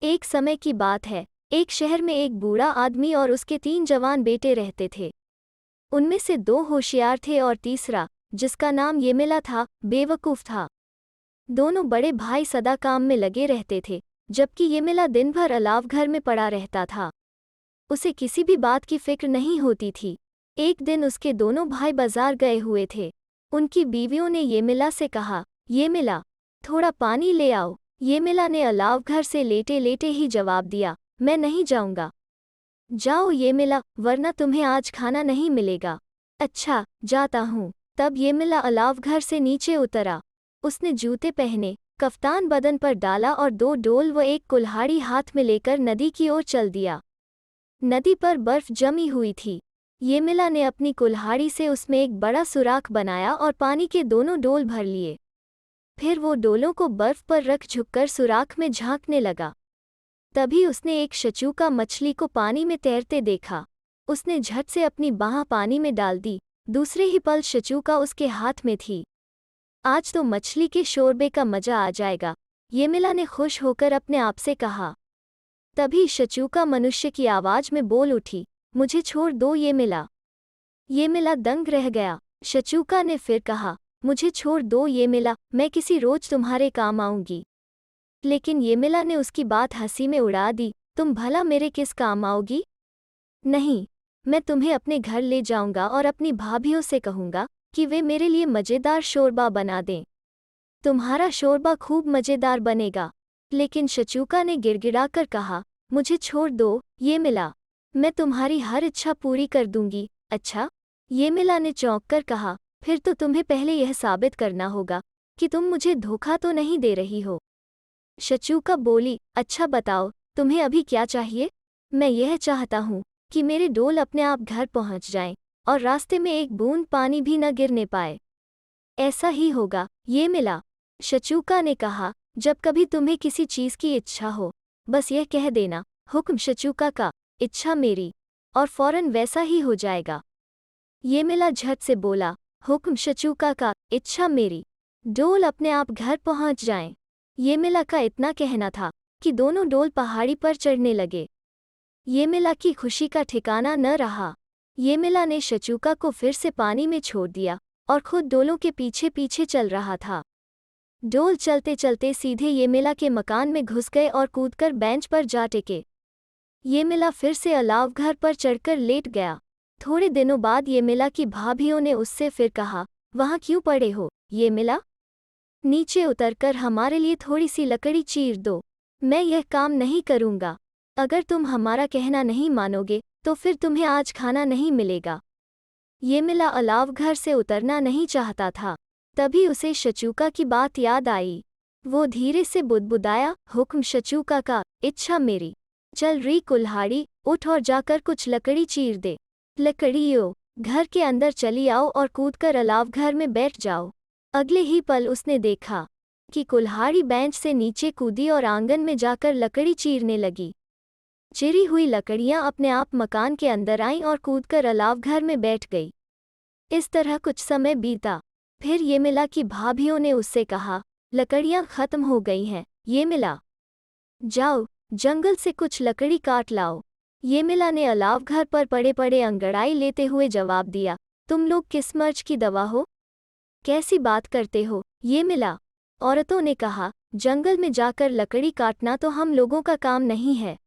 एक समय की बात है। एक शहर में एक बूढ़ा आदमी और उसके 3 जवान बेटे रहते थे। उनमें से 2 होशियार थे और तीसरा, जिसका नाम येमिला था, बेवकूफ था। दोनों बड़े भाई सदा काम में लगे रहते थे, जबकि येमिला दिन भर अलाव घर में पड़ा रहता था। उसे किसी भी बात की फिक्र नहीं होती थी। एक दिन उसके दोनों भाई बाजार गए हुए थे। उनकी बीवियों ने येमिला से कहा, येमिला, थोड़ा पानी ले आओ। येमिला ने अलाव घर से लेटे लेटे ही जवाब दिया, मैं नहीं जाऊंगा। जाओ येमिला, वरना तुम्हें आज खाना नहीं मिलेगा। अच्छा, जाता हूँ। तब येमिला अलाव घर से नीचे उतरा। उसने जूते पहने, कफ्तान बदन पर डाला और 2 डोल व एक कुल्हाड़ी हाथ में लेकर नदी की ओर चल दिया। नदी पर बर्फ जमी हुई थी। येमिला ने अपनी कुल्हाड़ी से उसमें एक बड़ा सुराख बनाया और पानी के दोनों डोल भर लिए। फिर वो डोलों को बर्फ पर रख झुककर सुराख में झांकने लगा। तभी उसने एक शचूका मछली को पानी में तैरते देखा। उसने झट से अपनी बाँह पानी में डाल दी। दूसरे ही पल शचूका उसके हाथ में थी। आज तो मछली के शोरबे का मजा आ जाएगा, येमिला ने खुश होकर अपने आप से कहा। तभी शचूका मनुष्य की आवाज में बोल उठी, मुझे छोड़ दो येमिला। येमिला दंग रह गया। शचूका ने फिर कहा, मुझे छोड़ दो येमिला, मैं किसी रोज तुम्हारे काम आऊंगी। लेकिन येमिला ने उसकी बात हंसी में उड़ा दी, तुम भला मेरे किस काम आओगी? नहीं, मैं तुम्हें अपने घर ले जाऊंगा और अपनी भाभियों से कहूंगा कि वे मेरे लिए मजेदार शोरबा बना दें। तुम्हारा शोरबा खूब मजेदार बनेगा। लेकिन शचूका ने गिड़गिड़ाकर कहा, मुझे छोड़ दो येमिला, मैं तुम्हारी हर इच्छा पूरी कर दूंगी। अच्छा? येमिला ने चौंक कर कहा, फिर तो तुम्हें पहले यह साबित करना होगा कि तुम मुझे धोखा तो नहीं दे रही हो। शचूका बोली, अच्छा बताओ, तुम्हें अभी क्या चाहिए? मैं यह चाहता हूँ कि मेरे डोल अपने आप घर पहुँच जाएं और रास्ते में एक बूंद पानी भी न गिरने पाए। ऐसा ही होगा, येमिला, शचूका ने कहा। जब कभी तुम्हें किसी चीज़ की इच्छा हो, बस यह कह देना, हुक्म शचूका का, इच्छा मेरी, और फौरन वैसा ही हो जाएगा। येमिला झट से बोला, हुक्म शचूका का, इच्छा मेरी, डोल अपने आप घर पहुँच जाएं। येमिला का इतना कहना था कि दोनों डोल पहाड़ी पर चढ़ने लगे। येमिला की खुशी का ठिकाना न रहा। येमिला ने शचूका को फिर से पानी में छोड़ दिया और खुद डोलों के पीछे पीछे चल रहा था। डोल चलते चलते सीधे येमिला के मकान में घुस गए और कूदकर बेंच पर जा टिके। येमिला फिर से अलाव घर पर चढ़कर लेट गया। थोड़े दिनों बाद येमिला की भाभियों ने उससे फिर कहा, वहाँ क्यों पड़े हो, येमिला? नीचे उतरकर हमारे लिए थोड़ी सी लकड़ी चीर दो। मैं यह काम नहीं करूँगा। अगर तुम हमारा कहना नहीं मानोगे तो फिर तुम्हें आज खाना नहीं मिलेगा। येमिला अलाव घर से उतरना नहीं चाहता था। तभी उसे शचूका की बात याद आई। वो धीरे से बुदबुदाया, हुक्म शचूका का, इच्छा मेरी, चल री कुल्हाड़ी, उठ और जाकर कुछ लकड़ी चीर दे। लकड़ियों, घर के अंदर चली आओ और कूदकर अलाव घर में बैठ जाओ। अगले ही पल उसने देखा कि कुल्हाड़ी बेंच से नीचे कूदी और आंगन में जाकर लकड़ी चीरने लगी। चिरी हुई लकड़ियां अपने आप मकान के अंदर आईं और कूदकर अलाव घर में बैठ गई। इस तरह कुछ समय बीता। फिर येमिला की भाभियों ने उससे कहा, लकड़ियां खत्म हो गई हैं, येमिला, जाओ जंगल से कुछ लकड़ी काट लाओ। येमिला ने अलाव घर पर पड़े पड़े अंगड़ाई लेते हुए जवाब दिया, तुम लोग किस मर्ज की दवा हो? कैसी बात करते हो, येमिला? औरतों ने कहा, जंगल में जाकर लकड़ी काटना तो हम लोगों का काम नहीं है।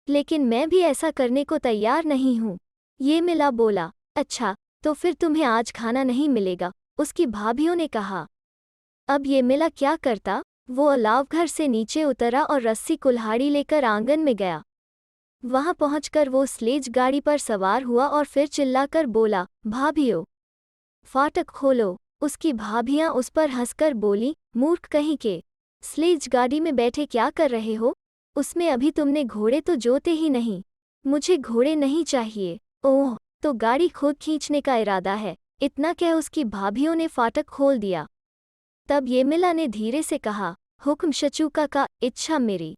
लेकिन मैं भी ऐसा करने को तैयार नहीं हूँ। येमिला बोला, अच्छा, तो फिर तुम्हें आज खाना नहीं मिलेगा, उसकी भाभियों ने कहा। अब येमिला क्या करता? वो अलाव घर से नीचे उतरा और रस्सी कुल्हाड़ी लेकर आंगन में गया। वहां पहुंचकर वो स्लेज गाड़ी पर सवार हुआ और फिर चिल्लाकर बोला, भाभियों, फाटक खोलो। उसकी भाभियां उस पर हंसकर बोली, मूर्ख कहीं के, स्लेज गाड़ी में बैठे क्या कर रहे हो? उसमें अभी तुमने घोड़े तो जोते ही नहीं। मुझे घोड़े नहीं चाहिए। ओह, तो गाड़ी खुद खींचने का इरादा है। इतना कह उसकी भाभियों ने फाटक खोल दिया। तब येमिला ने धीरे से कहा, हुक्म शचूका का, इच्छा मेरी,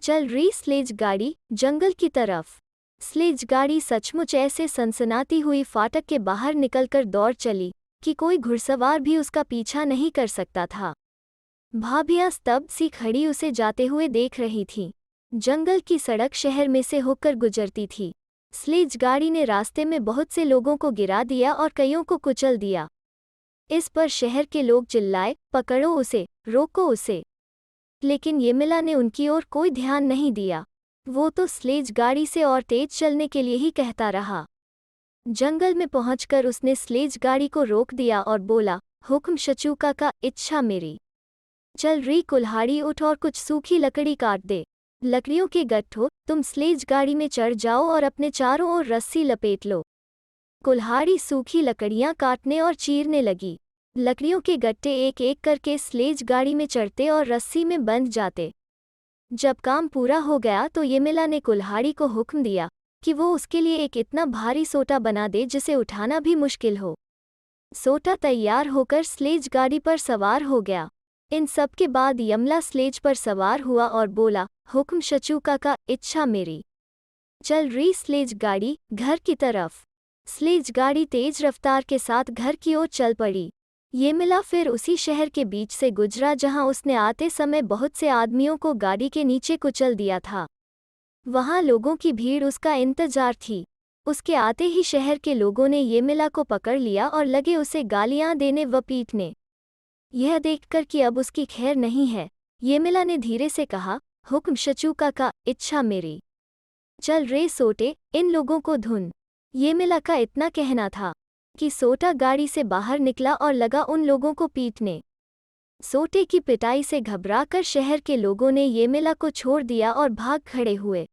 चल री स्लेज गाड़ी, जंगल की तरफ। स्लेज गाड़ी सचमुच ऐसे सनसनाती हुई फाटक के बाहर निकलकर दौड़ चली कि कोई घुड़सवार भी उसका पीछा नहीं कर सकता था। भाभियां स्तब्ध सी खड़ी उसे जाते हुए देख रही थीं। जंगल की सड़क शहर में से होकर गुजरती थी। स्लेज गाड़ी ने रास्ते में बहुत से लोगों को गिरा दिया और कईयों को कुचल दिया। इस पर शहर के लोग चिल्लाए, पकड़ो उसे, रोको उसे। लेकिन येमिला ने उनकी ओर कोई ध्यान नहीं दिया। वो तो स्लेज गाड़ी से और तेज चलने के लिए ही कहता रहा। जंगल में पहुंचकर उसने स्लेज गाड़ी को रोक दिया और बोला, हुक्म शचूका का, इच्छा मेरी। चल री कुल्हाड़ी, उठ और कुछ सूखी लकड़ी काट दे। लकड़ियों के गट्ठों, तुम स्लेज गाड़ी में चढ़ जाओ और अपने चारों ओर रस्सी लपेट लो। कुल्हाड़ी सूखी लकड़ियां काटने और चीरने लगी। लकड़ियों के गट्टे एक एक करके स्लेज गाड़ी में चढ़ते और रस्सी में बंध जाते। जब काम पूरा हो गया तो येमिला ने कुल्हाड़ी को हुक्म दिया कि वो उसके लिए एक इतना भारी सोटा बना दे जिसे उठाना भी मुश्किल हो। सोटा तैयार होकर स्लेज गाड़ी पर सवार हो गया। इन सब के बाद यमला स्लेज पर सवार हुआ और बोला, हुक्म शचूका का, इच्छा मेरी। चल री स्लेज गाड़ी, घर की तरफ। स्लेज गाड़ी तेज रफ्तार के साथ घर की ओर चल पड़ी। येमिला फिर उसी शहर के बीच से गुजरा जहां उसने आते समय बहुत से आदमियों को गाड़ी के नीचे कुचल दिया था। वहां लोगों की भीड़ उसका इंतजार थी। उसके आते ही शहर के लोगों ने येमिला को पकड़ लिया और लगे उसे गालियां देने व पीटने। यह देखकर कि अब उसकी खैर नहीं है, येमिला ने धीरे से कहा, हुक्म शचूका का, इच्छा मेरी। चल रे सोटे, इन लोगों को धुन। येमिला का इतना कहना था कि सोटा गाड़ी से बाहर निकला और लगा उन लोगों को पीटने। सोटे की पिटाई से घबराकर शहर के लोगों ने येमिला को छोड़ दिया और भाग खड़े हुए।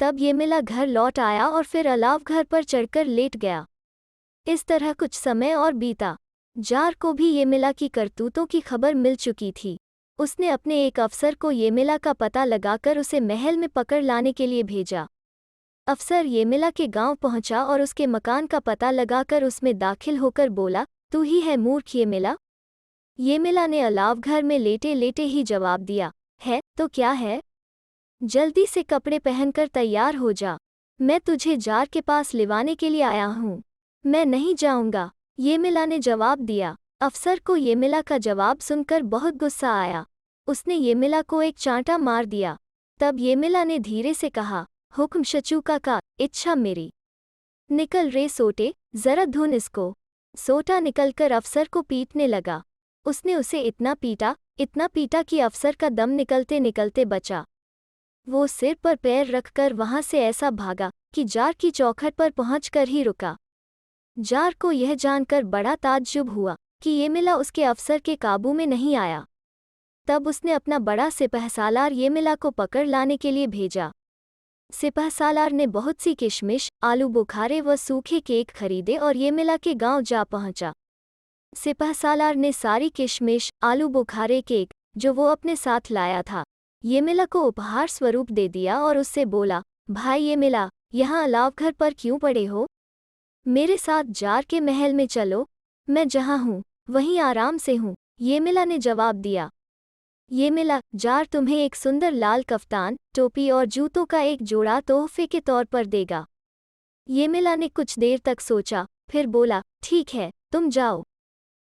तब येमिला घर लौट आया और फिर अलाव घर पर चढ़कर लेट गया। इस तरह कुछ समय और बीता। जार को भी येमिला की करतूतों की खबर मिल चुकी थी। उसने अपने एक अफसर को येमिला का पता लगाकर उसे महल में पकड़ लाने के लिए भेजा। अफसर येमिला के गांव पहुंचा और उसके मकान का पता लगाकर उसमें दाखिल होकर बोला, तू ही है मूर्ख येमिला? येमिला ने अलाव घर में लेटे लेटे ही जवाब दिया, है तो क्या है? जल्दी से कपड़े पहनकर तैयार हो जा, मैं तुझे जार के पास लिवाने के लिए आया हूँ। मैं नहीं जाऊंगा, येमिला ने जवाब दिया। अफसर को येमिला का जवाब सुनकर बहुत गुस्सा आया। उसने येमिला को एक चांटा मार दिया। तब येमिला ने धीरे से कहा, हुक्म शचूका का, इच्छा मेरी। निकल रे सोटे, जरा धुन इसको। सोटा निकलकर अफसर को पीटने लगा। उसने उसे इतना पीटा कि अफसर का दम निकलते निकलते बचा। वो सिर पर पैर रखकर वहां से ऐसा भागा कि जार की चौखट पर पहुंचकर ही रुका। जार को यह जानकर बड़ा ताज्जुब हुआ कि येमिला उसके अफसर के काबू में नहीं आया। तब उसने अपना बड़ा सिपहसालार येमिला को पकड़ लाने के लिए भेजा। सिपहसालार ने बहुत सी किशमिश, आलू बुखारे व सूखे केक खरीदे और येमिला के गांव जा पहुंचा। सिपहसालार ने सारी किशमिश, आलू बुखारे, केक जो वो अपने साथ लाया था, येमिला को उपहार स्वरूप दे दिया और उससे बोला, भाई येमिला, यहाँ अलाव घर पर क्यों पड़े हो? मेरे साथ जार के महल में चलो, मैं जहाँ हूँ वहीं आराम से हूँ, येमिला ने जवाब दिया। येमिला, जार तुम्हें एक सुंदर लाल कफ्तान, टोपी और जूतों का एक जोड़ा तोहफे के तौर पर देगा। येमिला ने कुछ देर तक सोचा, फिर बोला, ठीक है, तुम जाओ,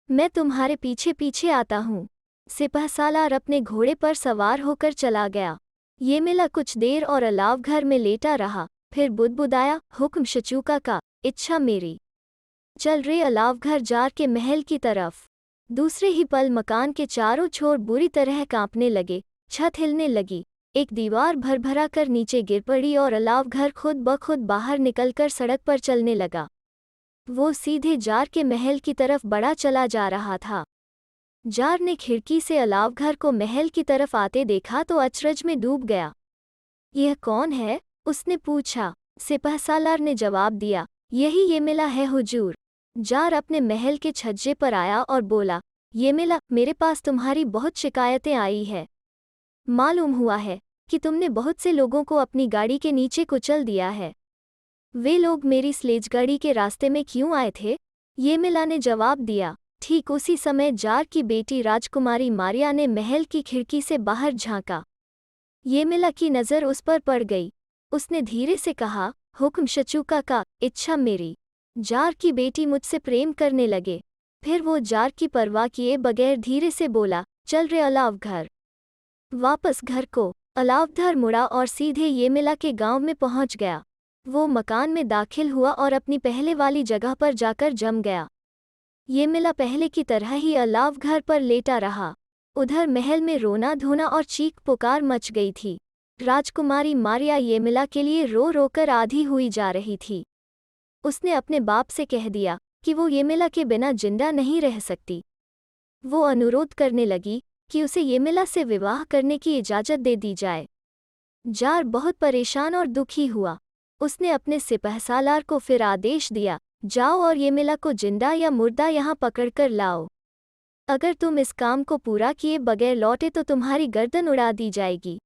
मैं तुम्हारे पीछे पीछे आता हूँ। सिपहसालार अपने घोड़े पर सवार होकर चला गया। येमिला कुछ देर और अलाव घर में लेटा रहा, फिर बुदबुदाया, हुक्म शचूका का, इच्छा मेरी। चल रे अलाव घर जार के महल की तरफ। दूसरे ही पल मकान के चारों छोर बुरी तरह कांपने लगे, छत हिलने लगी, एक दीवार भरभरा कर नीचे गिर पड़ी और अलाव घर खुद ब खुद बाहर निकलकर सड़क पर चलने लगा। वो सीधे जार के महल की तरफ बढ़ा चला जा रहा था। जार ने खिड़की से अलाव घर को महल की तरफ आते देखा तो अचरज में डूब गया। यह कौन है? उसने पूछा। सिपहसालार ने जवाब दिया, यही येमिला है हुजूर। जार अपने महल के छज्जे पर आया और बोला, येमिला, मेरे पास तुम्हारी बहुत शिकायतें आई है। मालूम हुआ है कि तुमने बहुत से लोगों को अपनी गाड़ी के नीचे कुचल दिया है। वे लोग मेरी स्लेज गाड़ी के रास्ते में क्यों आए थे? येमिला ने जवाब दिया। ठीक उसी समय जार की बेटी राजकुमारी मारिया ने महल की खिड़की से बाहर झांका। येमिला की नज़र उस पर पड़ गई। उसने धीरे से कहा, हुक्म शचूका का, इच्छा मेरी। जार की बेटी मुझसे प्रेम करने लगे। फिर वो जार की परवाह किए बगैर धीरे से बोला, चल रे अलाव घर, वापस घर को। अलावधर मुड़ा और सीधे येमिला के गांव में पहुंच गया। वो मकान में दाखिल हुआ और अपनी पहले वाली जगह पर जाकर जम गया। येमिला पहले की तरह ही अलाव घर पर लेटा रहा। उधर महल में रोना धोना और चीख पुकार मच गई थी। राजकुमारी मारिया येमिला के लिए रो रोकर आधी हुई जा रही थी। उसने अपने बाप से कह दिया कि वो येमिला के बिना जिंदा नहीं रह सकती। वो अनुरोध करने लगी कि उसे येमिला से विवाह करने की इजाज़त दे दी जाए। जार बहुत परेशान और दुखी हुआ। उसने अपने सिपहसालार को फिर आदेश दिया, जाओ और येमिला को जिंदा या मुर्दा यहाँ पकड़कर लाओ। अगर तुम इस काम को पूरा किए बगैर लौटे तो तुम्हारी गर्दन उड़ा दी जाएगी।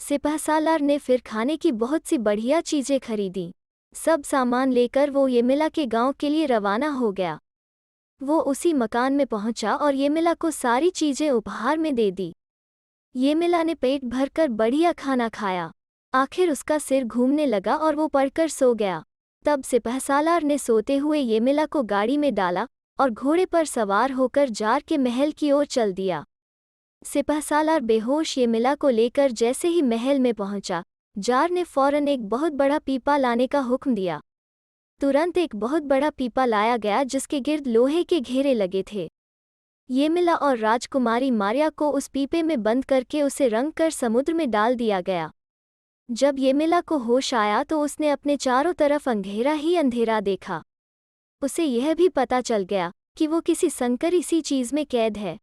सिपहसालार ने फिर खाने की बहुत सी बढ़िया चीज़ें खरीदी। सब सामान लेकर वो येमिला के गांव के लिए रवाना हो गया। वो उसी मकान में पहुंचा और येमिला को सारी चीज़ें उपहार में दे दी। येमिला ने पेट भरकर बढ़िया खाना खाया। आखिर उसका सिर घूमने लगा और वो पड़कर सो गया। तब सिपहसालार ने सोते हुए येमिला को गाड़ी में डाला और घोड़े पर सवार होकर जार के महल की ओर चल दिया। सिपहसालार बेहोश येमिला को लेकर जैसे ही महल में पहुंचा, जार ने फौरन एक बहुत बड़ा पीपा लाने का हुक्म दिया। तुरंत एक बहुत बड़ा पीपा लाया गया जिसके गिर्द लोहे के घेरे लगे थे। येमिला और राजकुमारी मारिया को उस पीपे में बंद करके उसे रंग कर समुद्र में डाल दिया गया। जब येमिला को होश आया तो उसने अपने चारों तरफ अंधेरा ही अंधेरा देखा। उसे यह भी पता चल गया कि वो किसी संकरी सी चीज में कैद है।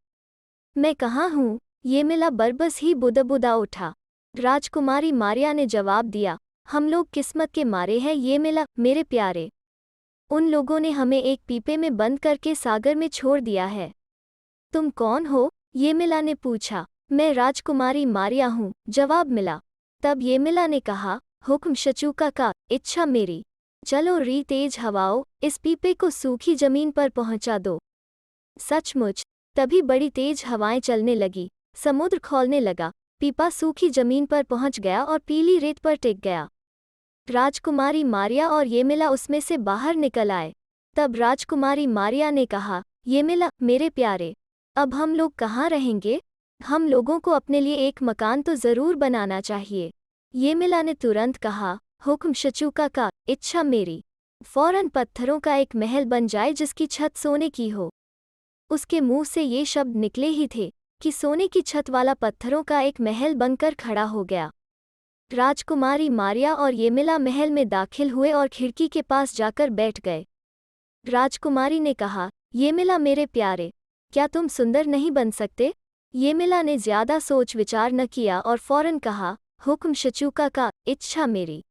मैं कहाँ हूँ? येमिला बरबस ही बुदबुदा उठा। राजकुमारी मारिया ने जवाब दिया, हम लोग किस्मत के मारे हैं येमिला, मेरे प्यारे। उन लोगों ने हमें एक पीपे में बंद करके सागर में छोड़ दिया है। तुम कौन हो? येमिला ने पूछा। मैं राजकुमारी मारिया हूँ, जवाब मिला। तब येमिला ने कहा, हुक्म शचूका का, इच्छा मेरी। चलो री तेज हवाओं, इस पीपे को सूखी जमीन पर पहुंचा दो। सचमुच तभी बड़ी तेज हवाएं चलने लगी, समुद्र खौलने लगा, पीपा सूखी जमीन पर पहुंच गया और पीली रेत पर टिक गया। राजकुमारी मारिया और येमिला उसमें से बाहर निकल आए। तब राजकुमारी मारिया ने कहा, येमिला, मेरे प्यारे, अब हम लोग कहाँ रहेंगे? हम लोगों को अपने लिए एक मकान तो ज़रूर बनाना चाहिए। येमिला ने तुरंत कहा, हुक्म शचूका का, इच्छा मेरी। फौरन पत्थरों का एक महल बन जाए जिसकी छत सोने की हो। उसके मुंह से ये शब्द निकले ही थे कि सोने की छत वाला पत्थरों का एक महल बनकर खड़ा हो गया। राजकुमारी मारिया और येमिला महल में दाखिल हुए और खिड़की के पास जाकर बैठ गए। राजकुमारी ने कहा, येमिला मेरे प्यारे, क्या तुम सुंदर नहीं बन सकते? येमिला ने ज्यादा सोच विचार न किया और फौरन कहा, हुक्म शचूका का, इच्छा मेरी।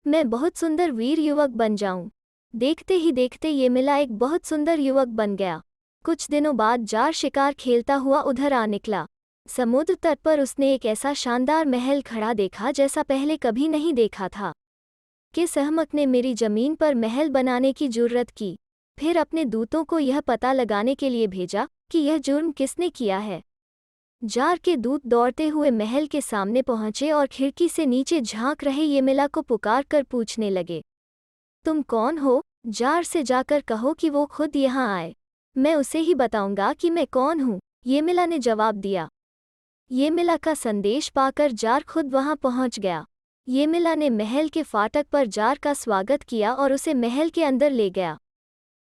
मैं बहुत सुंदर वीर युवक बन जाऊं। देखते ही देखते येमिला एक बहुत सुंदर युवक बन गया। कुछ दिनों बाद जार शिकार खेलता हुआ उधर आ निकला। समुद्र तट पर उसने एक ऐसा शानदार महल खड़ा देखा जैसा पहले कभी नहीं देखा था। किस अहमक ने मेरी जमीन पर महल बनाने की जुर्रत की? फिर अपने दूतों को यह पता लगाने के लिए भेजा कि यह जुर्म किसने किया है। जार के दूत दौड़ते हुए महल के सामने पहुंचे और खिड़की से नीचे झांक रहे येमिला को पुकार कर पूछने लगे, तुम कौन हो? जार से जाकर कहो कि वो खुद यहाँ आए। मैं उसे ही बताऊंगा कि मैं कौन हूँ, येमिला ने जवाब दिया। येमिला का संदेश पाकर जार खुद वहां पहुंच गया। येमिला ने महल के फाटक पर जार का स्वागत किया और उसे महल के अंदर ले गया।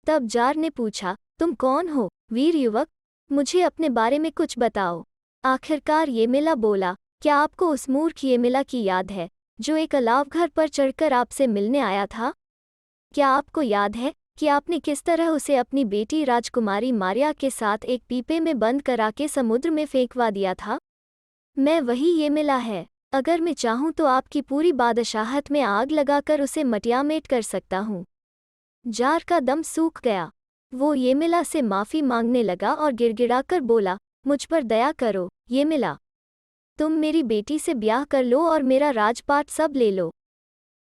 तब जार ने पूछा, तुम कौन हो, वीर युवक? मुझे अपने बारे में कुछ बताओ। आखिरकार येमिला बोला, क्या आपको उस मूर्ख येमिला की याद है जो एक अलावघर पर चढ़कर आपसे मिलने आया था? क्या आपको याद है कि आपने किस तरह उसे अपनी बेटी राजकुमारी मारिया के साथ एक पीपे में बंद करा के समुद्र में फेंकवा दिया था? मैं वही येमिला है। अगर मैं चाहूँ तो आपकी पूरी बादशाहत में आग लगाकर उसे मटियामेट कर सकता हूँ। जार का दम सूख गया। वो येमिला से माफ़ी मांगने लगा और गिड़गिड़ाकर बोला, मुझ पर दया करो येमिला। तुम मेरी बेटी से ब्याह कर लो और मेरा राजपाट सब ले लो।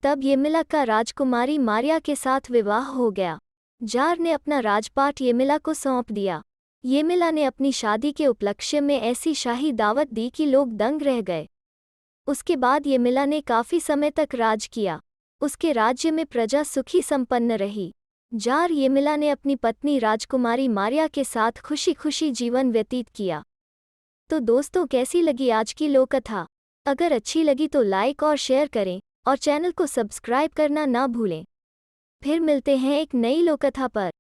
तब येमिला का राजकुमारी मारिया के साथ विवाह हो गया। जार ने अपना राजपाट येमिला को सौंप दिया। येमिला ने अपनी शादी के उपलक्ष्य में ऐसी शाही दावत दी कि लोग दंग रह गए। उसके बाद येमिला ने काफ़ी समय तक राज किया। उसके राज्य में प्रजा सुखी संपन्न रही। जार येमिला ने अपनी पत्नी राजकुमारी मारिया के साथ खुशी खुशी जीवन व्यतीत किया। तो दोस्तों, कैसी लगी आज की लोककथा? अगर अच्छी लगी तो लाइक और शेयर करें और चैनल को सब्सक्राइब करना ना भूलें। फिर मिलते हैं एक नई लोककथा पर।